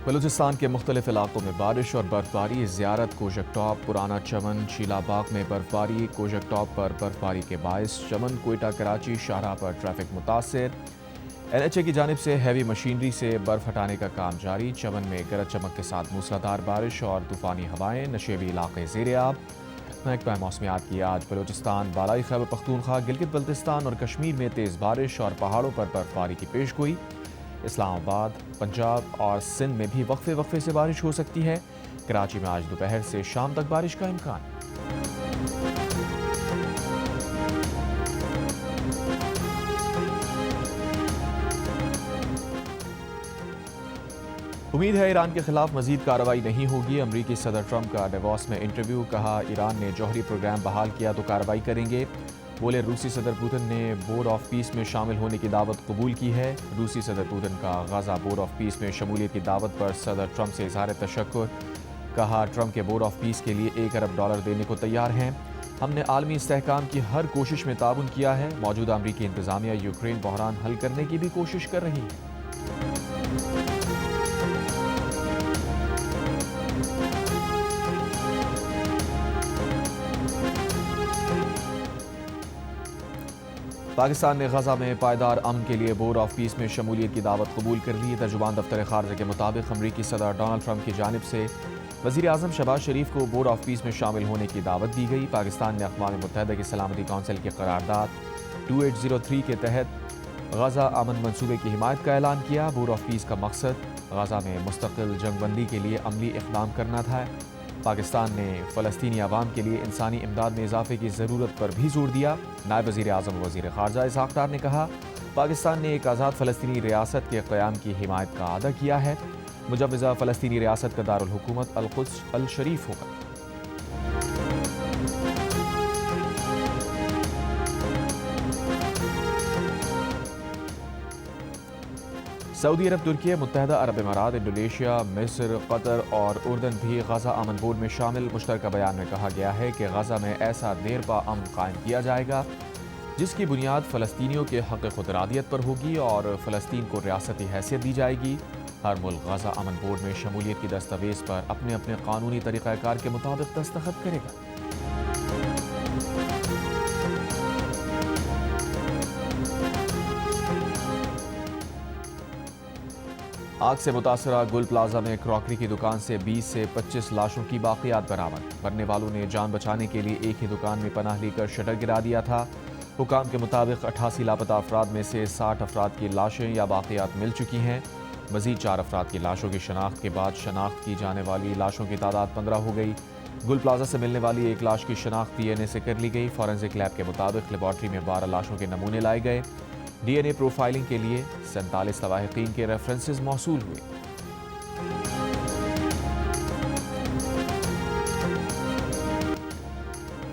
بلوچستان کے مختلف علاقوں میں بارش اور برفباری، زیارت کوشک ٹاپ، پرانا چمن، شیلا باغ میں برفباری، کوشک ٹاپ پر برفباری کے باعث چمن کوئٹہ کراچی شاہراہ پر ٹریفک متاثر۔ این ایچ اے کی جانب سے ہیوی مشینری سے برف ہٹانے کا کام جاری، چمن میں گرج چمک کے ساتھ موسلادھار بارش اور طوفانی ہوائیں، نشیبی علاقے زیر آب۔ محکمہ موسمیات کی آج بلوچستان، بالائی خیبر پختونخوا، گلگت بلتستان اور کشمیر میں تیز بارش اور پہاڑوں پر برفباری کی پیشگوئی۔ اسلام آباد، پنجاب اور سندھ میں بھی وقفے وقفے سے بارش ہو سکتی ہے۔ کراچی میں آج دوپہر سے شام تک بارش کا امکان۔ امید ہے ایران کے خلاف مزید کارروائی نہیں ہوگی۔ امریکی صدر ٹرمپ کا ڈیووس میں انٹرویو، کہا ایران نے جوہری پروگرام بحال کیا تو کارروائی کریں گے۔ بولے روسی صدر پوتن نے بورڈ آف پیس میں شامل ہونے کی دعوت قبول کی ہے۔ روسی صدر پوتن کا غزہ بورڈ آف پیس میں شمولیت کی دعوت پر صدر ٹرمپ سے اظہار تشکر، کہا ٹرمپ کے بورڈ آف پیس کے لیے $1 ارب دینے کو تیار ہیں۔ ہم نے عالمی استحکام کی ہر کوشش میں تعاون کیا ہے۔ موجودہ امریکی انتظامیہ یوکرین بحران حل کرنے کی بھی کوشش کر رہی ہے۔ پاکستان نے غزہ میں پائیدار امن کے لیے بورڈ آف پیس میں شمولیت کی دعوت قبول کر لی۔ ترجمان دفتر خارجہ کے مطابق امریکی صدر ڈونلڈ ٹرمپ کی جانب سے وزیر اعظم شہباز شریف کو بورڈ آف پیس میں شامل ہونے کی دعوت دی گئی۔ پاکستان نے اقوام متحدہ کی سلامتی کونسل کی قرارداد 2803 کے تحت غزہ امن منصوبے کی حمایت کا اعلان کیا۔ بورڈ آف پیس کا مقصد غزہ میں مستقل جنگ بندی کے لیے عملی اقدام کرنا تھا۔ پاکستان نے فلسطینی عوام کے لیے انسانی امداد میں اضافے کی ضرورت پر بھی زور دیا۔ نائب وزیر اعظم و وزیر خارجہ اسحاق ڈار نے کہا، پاکستان نے ایک آزاد فلسطینی ریاست کے قیام کی حمایت کا اعادہ کیا ہے۔ مجوزہ فلسطینی ریاست کا دارالحکومت القدس الشریف ہوگا۔ سعودی عرب، ترکی، متحدہ عرب امارات، انڈونیشیا، مصر، قطر اور اردن بھی غزہ امن بورڈ میں شامل۔ مشترکہ بیان میں کہا گیا ہے کہ غزہ میں ایسا دیرپا امن قائم کیا جائے گا جس کی بنیاد فلسطینیوں کے حق خود ارادیت پر ہوگی اور فلسطین کو ریاستی حیثیت دی جائے گی۔ ہر ملک غزہ امن بورڈ میں شمولیت کی دستاویز پر اپنے اپنے قانونی طریقہ کار کے مطابق دستخط کرے گا۔ آگ سے متاثرہ گل پلازا میں کراکری کی دکان سے 20 سے 25 لاشوں کی باقیات برآمد۔ مرنے والوں نے جان بچانے کے لیے ایک ہی دکان میں پناہ لی کر شٹر گرا دیا تھا۔ حکام کے مطابق 88 لاپتہ افراد میں سے 60 افراد کی لاشیں یا باقیات مل چکی ہیں۔ مزید 4 افراد کی لاشوں کی شناخت کے بعد شناخت کی جانے والی لاشوں کی تعداد 15 ہو گئی۔ گل پلازا سے ملنے والی ایک لاش کی شناخت ڈی این اے سے کر لی گئی۔ فورنزک لیب کے مطابق لیبارٹری میں 12 لاشوں کے نمونے لائے گئے۔ ڈی این اے پروفائلنگ کے لیے 47 لواحقین کے ریفرنسز موصول ہوئے۔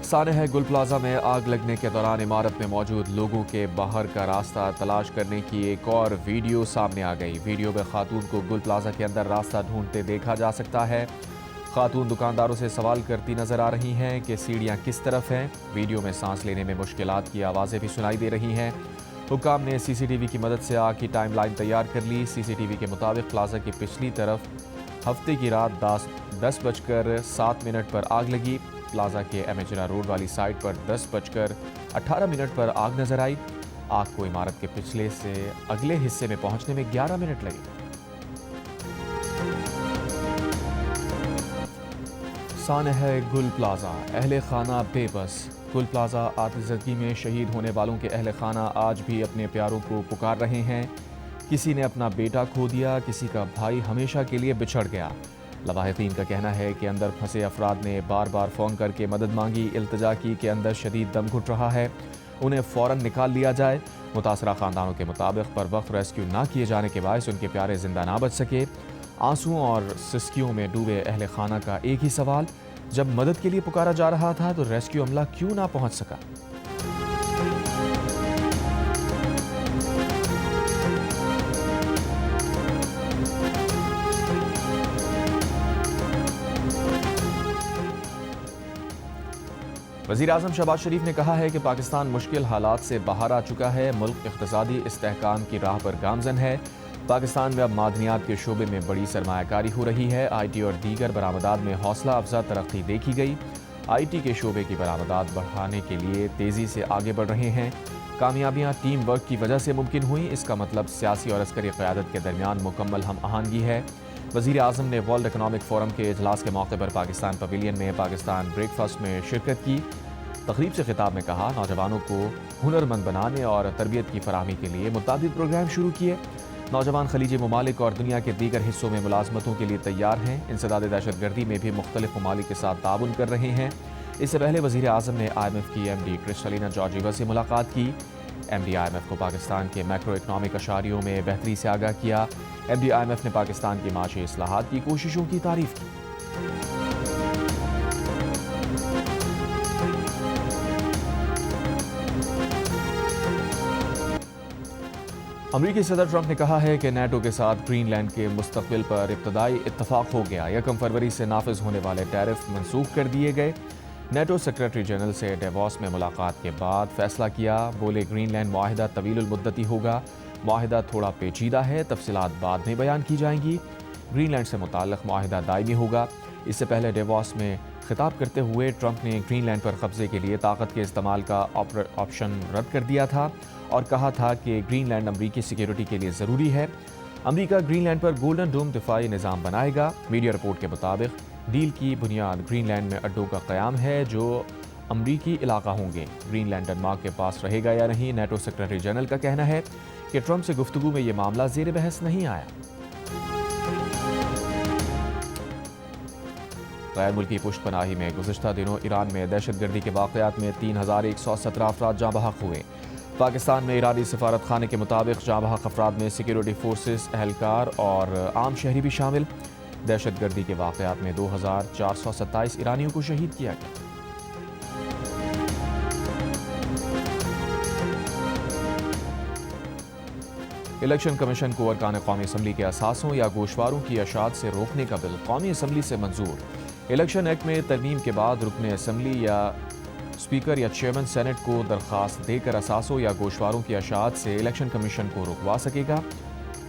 سانحہ گل پلازا میں آگ لگنے کے دوران عمارت میں موجود لوگوں کے باہر کا راستہ تلاش کرنے کی ایک اور ویڈیو سامنے آ گئی۔ ویڈیو میں خاتون کو گل پلازا کے اندر راستہ ڈھونڈتے دیکھا جا سکتا ہے۔ خاتون دکانداروں سے سوال کرتی نظر آ رہی ہیں کہ سیڑھیاں کس طرف ہیں۔ ویڈیو میں سانس لینے میں مشکلات کی آوازیں بھی سنائی دے رہی ہیں۔ حکام نے سی سی ٹی وی کی مدد سے آگ کی ٹائم لائن تیار کر لی۔ سی سی ٹی وی کے مطابق پلازا کی پچھلی طرف ہفتے کی رات 10:07 پر آگ لگی۔ پلازا کے امیجرا روڈ والی سائٹ پر 10:18 پر آگ نظر آئی۔ آگ کو عمارت کے پچھلے سے اگلے حصے میں پہنچنے میں 11 منٹ لگے۔ سانحہ گل پلازا، اہل خانہ بے بس۔ گل پلازا آتش زدگی میں شہید ہونے والوں کے اہل خانہ آج بھی اپنے پیاروں کو پکار رہے ہیں۔ کسی نے اپنا بیٹا کھو دیا، کسی کا بھائی ہمیشہ کے لیے بچھڑ گیا۔ لواحقین کا کہنا ہے کہ اندر پھنسے افراد نے بار بار فون کر کے مدد مانگی، التجا کی کہ اندر شدید دم گھٹ رہا ہے، انہیں فوراً نکال لیا جائے۔ متاثرہ خاندانوں کے مطابق پر وقت ریسکیو نہ کیے جانے کے باعث ان کے پیارے زندہ نہ بچ سکے۔ آنسوؤں اور سسکیوں میں ڈوبے اہل خانہ کا ایک ہی سوال، جب مدد کے لیے پکارا جا رہا تھا تو ریسکیو عملہ کیوں نہ پہنچ سکا؟ وزیر اعظم شہباز شریف نے کہا ہے کہ پاکستان مشکل حالات سے باہر آ چکا ہے، ملک اقتصادی استحکام کی راہ پر گامزن ہے۔ پاکستان میں اب معدنیات کے شعبے میں بڑی سرمایہ کاری ہو رہی ہے۔ آئی ٹی اور دیگر برآمدات میں حوصلہ افزا ترقی دیکھی گئی۔ آئی ٹی کے شعبے کی برآمدات بڑھانے کے لیے تیزی سے آگے بڑھ رہے ہیں۔ کامیابیاں ٹیم ورک کی وجہ سے ممکن ہوئیں، اس کا مطلب سیاسی اور عسکری قیادت کے درمیان مکمل ہم آہنگی ہے۔ وزیر اعظم نے ورلڈ اکنامک فورم کے اجلاس کے موقع پر پاکستان پویلین میں پاکستان بریک فاسٹ میں شرکت کی۔ تقریب سے خطاب میں کہا، نوجوانوں کو ہنرمند بنانے اور تربیت کی فراہمی کے لیے متعدد پروگرام شروع کیے۔ نوجوان خلیجی ممالک اور دنیا کے دیگر حصوں میں ملازمتوں کے لیے تیار ہیں۔ انسداد دہشت گردی میں بھی مختلف ممالک کے ساتھ تعاون کر رہے ہیں۔ اس سے پہلے وزیر اعظم نے آئی ایم ایف کی ایم ڈی کرسٹلینا جارجیوا سے ملاقات کی۔ M D I M F کو پاکستان کے میکرو اکنامک اشاریوں میں بہتری سے آگاہ کیا۔ M D I M F نے پاکستان کی معاشی اصلاحات کی کوششوں کی تعریف کی۔ امریکی صدر ٹرمپ نے کہا ہے کہ نیٹو کے ساتھ گرین لینڈ کے مستقبل پر ابتدائی اتفاق ہو گیا۔ 1 فروری سے نافذ ہونے والے ٹیرف منسوخ کر دیے گئے۔ نیٹو سیکرٹری جنرل سے ڈیووس میں ملاقات کے بعد فیصلہ کیا۔ بولے، گرین لینڈ معاہدہ طویل المدتی ہوگا۔ معاہدہ تھوڑا پیچیدہ ہے، تفصیلات بعد میں بیان کی جائیں گی۔ گرین لینڈ سے متعلق معاہدہ دائمی ہوگا۔ اس سے پہلے ڈیووس میں خطاب کرتے ہوئے ٹرمپ نے گرین لینڈ پر قبضے کے لیے طاقت کے استعمال کا آپشن رد کر دیا تھا اور کہا تھا کہ گرین لینڈ امریکی سیکیورٹی کے لیے ضروری ہے۔ امریکہ گرین لینڈ پر گولڈن ڈوم دفاعی نظام بنائے گا۔ میڈیا رپورٹ کے مطابق ڈیل کی بنیاد گرین لینڈ میں اڈوں کا قیام ہے جو امریکی علاقہ ہوں گے۔ گرین لینڈ ڈنمارک کے پاس رہے گا یا نہیں، نیٹو سیکرٹری جنرل کا کہنا ہے کہ ٹرمپ سے گفتگو میں یہ معاملہ زیر بحث نہیں آیا۔ غیر ملکی پشت پناہی میں گزشتہ دنوں ایران میں دہشت گردی کے واقعات میں 3117 افراد جاں بحق ہوئے۔ پاکستان میں ایرانی سفارت خانے کے مطابق جاں بحق افراد میں سیکیورٹی فورسز، اہلکار اور عام شہری بھی شامل۔ دہشت گردی کے واقعات میں 2427 ایرانیوں کو شہید کیا گیا۔ الیکشن کمیشن کو ارکان قومی اسمبلی کے اثاثوں یا گوشواروں کی اشاعت سے روکنے کا بل قومی اسمبلی سے منظور۔ الیکشن ایکٹ میں ترمیم کے بعد رکن اسمبلی یا اسپیکر یا چیئرمین سینٹ کو درخواست دے کر اثاثوں یا گوشواروں کی اشاعت سے الیکشن کمیشن کو رکوا سکے گا۔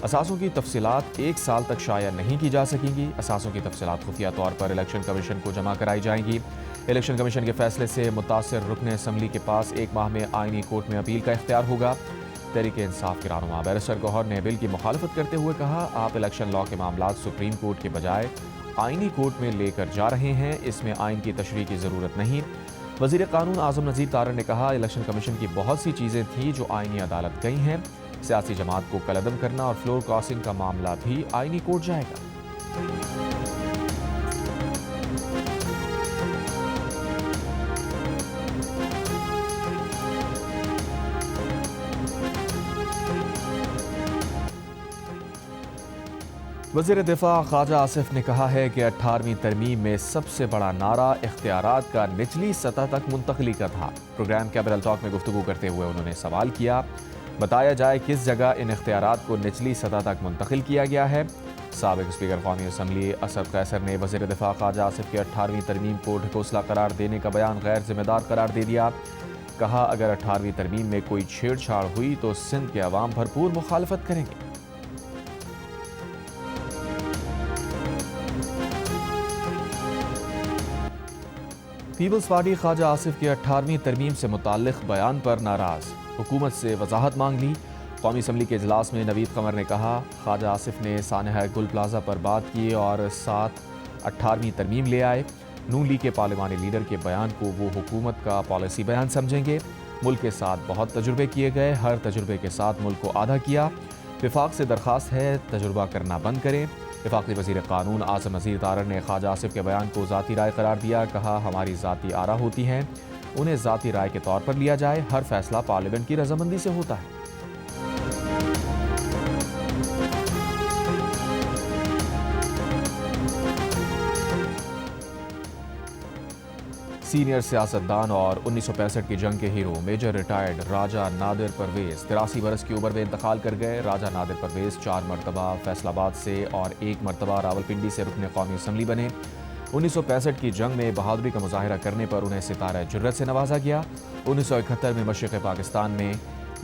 اثاثوں کی تفصیلات 1 سال تک شائع نہیں کی جا سکیں گی۔ اثاثوں کی تفصیلات خفیہ طور پر الیکشن کمیشن کو جمع کرائی جائیں گی۔ الیکشن کمیشن کے فیصلے سے متاثر رکن اسمبلی کے پاس 1 ماہ میں آئینی کورٹ میں اپیل کا اختیار ہوگا۔ تحریک انصاف کے رہنما بیرسٹر گوہر نے بل کی مخالفت کرتے ہوئے کہا، آپ الیکشن لاء کے معاملات سپریم کورٹ کے بجائے آئینی کورٹ میں لے کر جا رہے ہیں، اس میں آئین کی تشریح کی ضرورت نہیں۔ وزیر قانون اعظم نذیر طارڑ نے کہا، الیکشن کمیشن کی بہت سی چیزیں تھیں جو آئینی عدالت گئی ہیں۔ سیاسی جماعت کو کالعدم کرنا اور فلور کراسنگ کا معاملہ بھی آئینی کورٹ جائے گا۔ وزیر دفاع خواجہ آصف نے کہا ہے کہ 18ویں ترمیم میں سب سے بڑا نعرہ اختیارات کا نچلی سطح تک منتقلی کا تھا۔ پروگرام کیبنل ٹاک میں گفتگو کرتے ہوئے انہوں نے سوال کیا، بتایا جائے کس جگہ ان اختیارات کو نچلی سطح تک منتقل کیا گیا ہے۔ سابق اسپیکر قومی اسمبلی اسد قیصر نے وزیر دفاع خواجہ آصف کے 18ویں ترمیم کو ڈھکوسلا قرار دینے کا بیان غیر ذمہ دار قرار دے دیا۔ کہا، اگر 18ویں ترمیم میں کوئی چھیڑ چھاڑ ہوئی تو سندھ کے عوام بھرپور مخالفت کریں گے۔ پیپلز پارٹی خواجہ آصف کے 18ویں ترمیم سے متعلق بیان پر ناراض، حکومت سے وضاحت مانگ لی۔ قومی اسمبلی کے اجلاس میں نوید قمر نے کہا، خواجہ آصف نے سانحہ گل پلازہ پر بات کی اور ساتھ 18ویں ترمیم لے آئے۔ نون لیگ کے پارلیمانی لیڈر کے بیان کو وہ حکومت کا پالیسی بیان سمجھیں گے۔ ملک کے ساتھ بہت تجربے کیے گئے، ہر تجربے کے ساتھ ملک کو آدھا کیا۔ وفاق سے درخواست ہے تجربہ کرنا بند کریں۔ وفاقی وزیر قانون اعظم نذیر طارڑ نے خواجہ آصف کے بیان کو ذاتی رائے قرار دیا۔ کہا، ہماری ذاتی آراء ہوتی ہیں، انہیں ذاتی رائے کے طور پر لیا جائے، ہر فیصلہ پارلیمنٹ کی رضامندی سے ہوتا ہے۔ سینئر سیاستدان اور 1965 کی جنگ کے ہیرو میجر ریٹائرڈ راجہ نادر پرویز 83 برس کی عمر میں انتقال کر گئے۔ راجہ نادر پرویز 4 مرتبہ فیصل آباد سے اور 1 مرتبہ راولپنڈی سے رکن قومی اسمبلی بنے۔ 1965 کی جنگ میں بہادری کا مظاہرہ کرنے پر انہیں ستارہ جرت سے نوازا گیا۔ 1971 میں مشرق پاکستان میں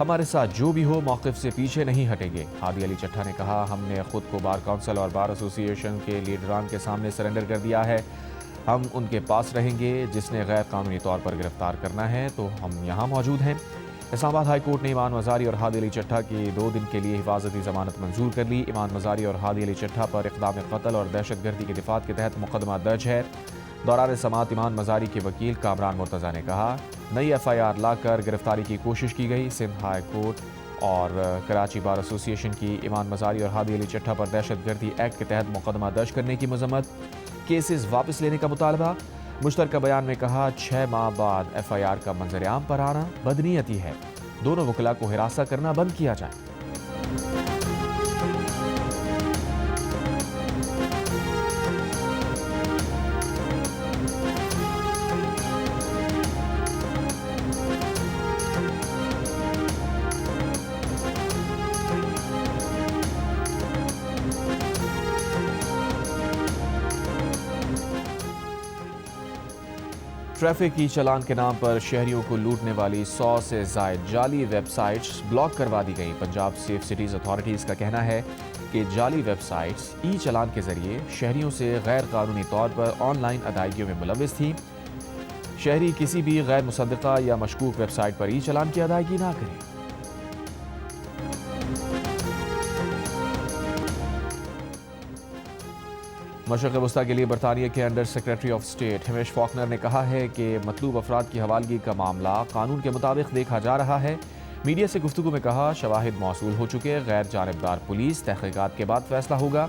ہمارے ساتھ جو بھی ہو موقف سے پیچھے نہیں ہٹیں گے۔ ہادی علی چٹھا نے کہا، ہم نے خود کو بار کونسل اور بار ایسوسی ایشن کے لیڈران کے سامنے سرنڈر کر دیا ہے۔ ہم ان کے پاس رہیں گے، جس نے غیر قانونی طور پر گرفتار کرنا ہے تو ہم یہاں موجود ہیں۔ اسلام آباد ہائی کورٹ نے ایمان مزاری اور ہادی علی چٹھا کی 2 دن کے لیے حفاظتی ضمانت منظور کر لی۔ ایمان مزاری اور ہادی علی چٹھا پر اقدام قتل اور دہشت گردی کے دفعات کے تحت مقدمہ درج ہے۔ دوران سماعت ایمان مزاری کے وکیل کامران مرتضیٰ نے کہا، نئی ایف آئی آر لا کر گرفتاری کی کوشش کی گئی۔ سندھ ہائی کورٹ اور کراچی بار ایسوسی ایشن کی ایمان مزاری اور ہادی علی چٹھا پر دہشت گردی ایکٹ کے تحت مقدمہ درج کرنے کی مذمت، کیسز واپس لینے کا مطالبہ۔ مشترکہ بیان میں کہا، 6 ماہ بعد ایف آئی آر کا منظر عام پر آنا بدنیتی ہے، دونوں وکلاء کو ہراساں کرنا بند کیا جائے۔ ٹریفک کی چالان کے نام پر شہریوں کو لوٹنے والی 100 سے زائد جعلی ویب سائٹس بلاک کروا دی گئی۔ پنجاب سیف سٹیز اتھارٹیز کا کہنا ہے کہ جعلی ویب سائٹس ای چالان کے ذریعے شہریوں سے غیر قانونی طور پر آن لائن ادائیگیوں میں ملوث تھیں۔ شہری کسی بھی غیر مصدقہ یا مشکوک ویب سائٹ پر ای چالان کی ادائیگی نہ کریں۔ مشرق وسطیٰ کے لیے برطانیہ کے انڈر سیکرٹری آف اسٹیٹ ہمیش فاکنر نے کہا ہے کہ مطلوب افراد کی حوالگی کا معاملہ قانون کے مطابق دیکھا جا رہا ہے۔ میڈیا سے گفتگو میں کہا، شواہد موصول ہو چکے، غیر جانبدار پولیس تحقیقات کے بعد فیصلہ ہوگا۔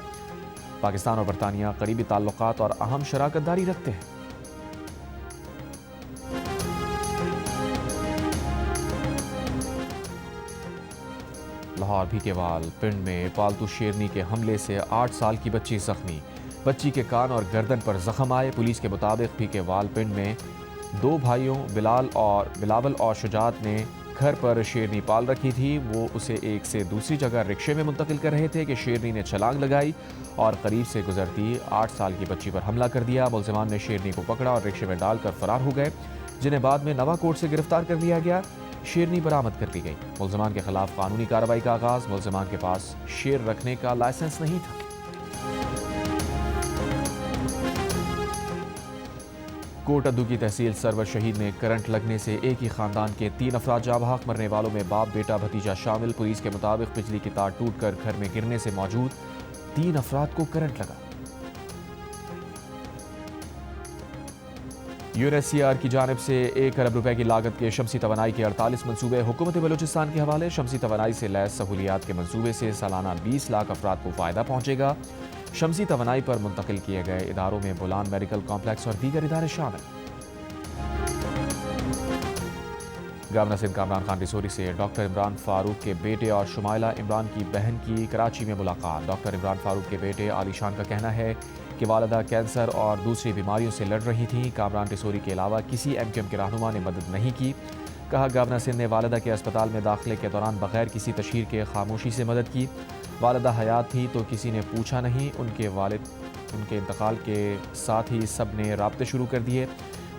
پاکستان اور برطانیہ قریبی تعلقات اور اہم شراکت داری رکھتے ہیں۔ لاہور بھیکیوال پنڈ میں پالتو شیرنی کے حملے سے 8 سال کی بچی زخمی، بچی کے کان اور گردن پر زخم آئے۔ پولیس کے مطابق بھیکیوال پنڈ میں 2 بھائیوں بلاول اور شجاعت نے گھر پر شیرنی پال رکھی تھی۔ وہ اسے ایک سے دوسری جگہ رکشے میں منتقل کر رہے تھے کہ شیرنی نے چھلانگ لگائی اور قریب سے گزرتی 8 سال کی بچی پر حملہ کر دیا۔ ملزمان نے شیرنی کو پکڑا اور رکشے میں ڈال کر فرار ہو گئے، جنہیں بعد میں نوا کوٹ سے گرفتار کر لیا گیا۔ شیرنی برآمد کر لی گئی۔ ملزمان کے خلاف قانونی کارروائی کا آغاز۔ ملزمان کے پاس شیر رکھنے کا لائسنس نہیں تھا۔ کوٹ ادو کی تحصیل سرور شہید میں کرنٹ لگنے سے ایک ہی خاندان کے 3 افراد جاں بحق، مرنے والوں میں باپ، بیٹا، بھتیجا شامل۔ پولیس کے مطابق بجلی کی تار ٹوٹ کر گھر میں گرنے سے موجود 3 افراد کو کرنٹ لگا۔ U N S C R کی جانب سے 1 ارب روپے کی لاگت کے شمسی توانائی کے 48 منصوبے حکومت بلوچستان کے حوالے۔ شمسی توانائی سے لیس سہولیات کے منصوبے سے سالانہ 20 لاکھ افراد کو فائدہ پہنچے گا۔ شمسی توانائی پر منتقل کیے گئے اداروں میں بولان میڈیکل کمپلیکس اور دیگر ادارے شامل۔ گورنر سندھ کامران خان ڈسوری سے ڈاکٹر عمران فاروق کے بیٹے اور شمائلہ عمران کی بہن کی کراچی میں ملاقات۔ ڈاکٹر عمران فاروق کے بیٹے عالی شان کا کہنا ہے کہ والدہ کینسر اور دوسری بیماریوں سے لڑ رہی تھیں۔ کامران ڈسوری کے علاوہ کسی ایم کیو ایم کے رہنما نے مدد نہیں کی۔ کہا، گورنر سندھ نے والدہ کے اسپتال میں داخلے کے دوران بغیر کسی تشہیر کے خاموشی سے مدد کی۔ والدہ حیات تھی تو کسی نے پوچھا نہیں۔ ان کے انتقال کے ساتھ ہی سب نے رابطے شروع کر دیے۔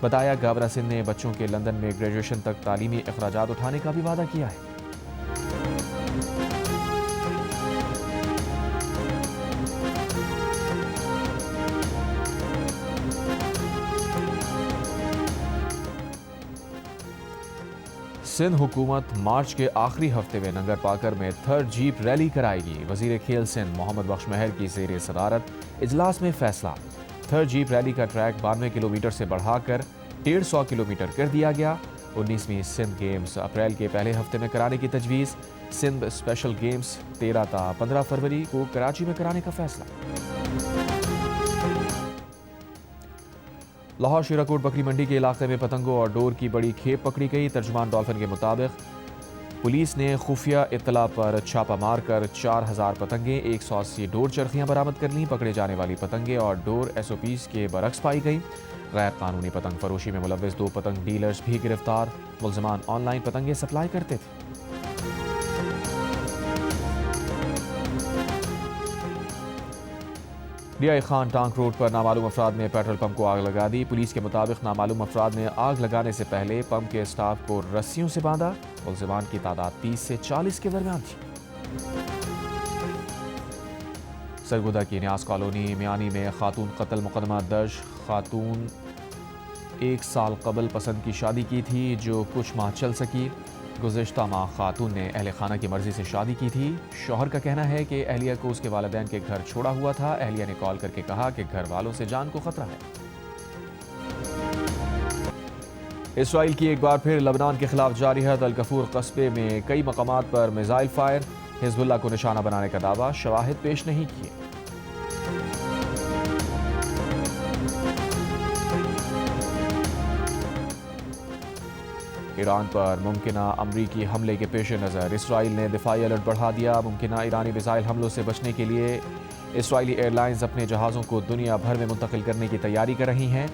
بتایا، گورنر سندھ نے بچوں کے لندن میں گریجویشن تک تعلیمی اخراجات اٹھانے کا بھی وعدہ کیا ہے۔ سندھ حکومت مارچ کے آخری ہفتے میں ننگر پاکر میں 3rd جیپ ریلی کرائے گی۔ وزیر کھیل سندھ محمد بخش مہر کی زیر صدارت اجلاس میں فیصلہ۔ 3rd جیپ ریلی کا ٹریک 92 کلومیٹر سے بڑھا کر 150 کلومیٹر کر دیا گیا۔ 19ویں سندھ گیمز اپریل کے پہلے ہفتے میں کرانے کی تجویز۔ سندھ اسپیشل گیمز 13 تا 15 فروری کو کراچی میں کرانے کا فیصلہ۔ لاہور شیراکوٹ بکری منڈی کے علاقے میں پتنگوں اور ڈور کی بڑی کھیپ پکڑی گئی۔ ترجمان ڈالفن کے مطابق پولیس نے خفیہ اطلاع پر چھاپہ مار کر 4000 پتنگیں، 180 ڈور چرخیاں برآمد کر لیں۔ پکڑے جانے والی پتنگیں اور ڈور ایس او پیز کے برعکس پائی گئیں۔ غیر قانونی پتنگ فروشی میں ملوث 2 پتنگ ڈیلرز بھی گرفتار۔ ملزمان آن لائن پتنگیں سپلائی کرتے تھے۔ ڈی خان ٹانک روڈ پر نامعلوم افراد نے پیٹرول پمپ کو آگ لگا دی. پولیس کے مطابق نامعلوم افراد نے آگ لگانے سے پہلے پمپ کے اسٹاف کو رسیوں سے باندھا. ملزمان کی تعداد 30 سے 40 کے درمیان تھی. سرگودا کی نیاز کالونی میانی میں خاتون قتل مقدمہ درج. خاتون 1 سال قبل پسند کی شادی کی تھی جو کچھ ماہ چل سکی. گزشتہ ماہ خاتون نے اہل خانہ کی مرضی سے شادی کی تھی. شوہر کا کہنا ہے کہ اہلیہ کو اس کے والدین کے گھر چھوڑا ہوا تھا. اہلیہ نے کال کر کے کہا کہ گھر والوں سے جان کو خطرہ ہے. اسرائیل کی ایک بار پھر لبنان کے خلاف جاری ہے. الکفور قصبے میں کئی مقامات پر میزائل فائر. حزب اللہ کو نشانہ بنانے کا دعویٰ. شواہد پیش نہیں کیے. ایران پر ممکنہ امریکی حملے کے پیش نظر اسرائیل نے دفاعی الرٹ بڑھا دیا. ممکنہ ایرانی میزائل حملوں سے بچنے کے لیے اسرائیلی ایئر لائنز اپنے جہازوں کو دنیا بھر میں منتقل کرنے کی تیاری کر رہی ہیں.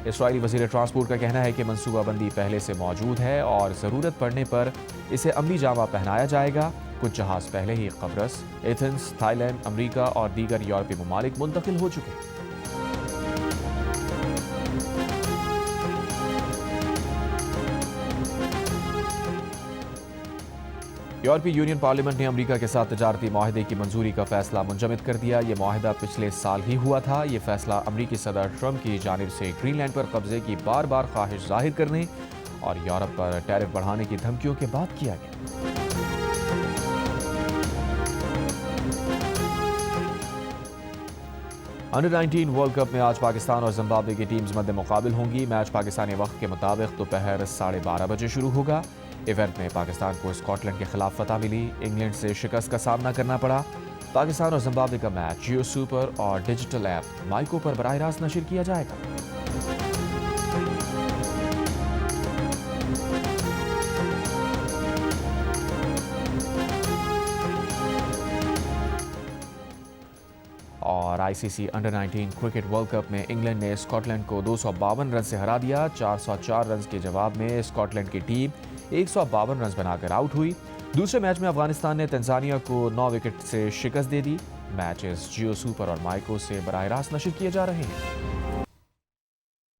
اسرائیلی وزیر ٹرانسپورٹ کا کہنا ہے کہ منصوبہ بندی پہلے سے موجود ہے اور ضرورت پڑنے پر اسے عملی جامہ پہنایا جائے گا. کچھ جہاز پہلے ہی قبرص، ایتھنز، تھائی لینڈ، امریکہ اور دیگر یورپی ممالک منتقل ہو چکے ہیں. یورپی یونین پارلیمنٹ نے امریکہ کے ساتھ تجارتی معاہدے کی منظوری کا فیصلہ منجمد کر دیا. یہ معاہدہ پچھلے سال ہی ہوا تھا. یہ فیصلہ امریکی صدر ٹرمپ کی جانب سے گرین لینڈ پر قبضے کی بار بار خواہش ظاہر کرنے اور یورپ پر ٹیرف بڑھانے کی دھمکیوں کے بعد کیا گیا. انڈر 19 ورلڈ کپ میں آج پاکستان اور زمبابوے کی ٹیمز مد مقابل ہوں گی. میچ پاکستانی وقت کے مطابق دوپہر 12:30 بجے شروع ہوگا. ایونٹ میں پاکستان کو اسکاٹ لینڈ کے خلاف فتح ملی. انگلینڈ سے شکست کا سامنا کرنا پڑا. پاکستان اور زمبابوے کا میچ جیو سپر اور ڈیجیٹل ایپ مائیکو پر براہ راست نشر کیا جائے گا. اور آئی سی سی انڈر 19 کرکٹ ورلڈ کپ میں انگلینڈ نے اسکاٹ لینڈ کو 252 رن سے ہرا دیا. 404 رنز کے جواب میں اسکاٹ لینڈ کی ٹیم 152 رنز بنا کر آؤٹ ہوئی. دوسرے میچ میں افغانستان نے تنزانیہ کو 9 وکٹ سے شکست دے دی. میچز جیو سپر اور مائیکو سے براہ راست نشر کیے جا رہے ہیں.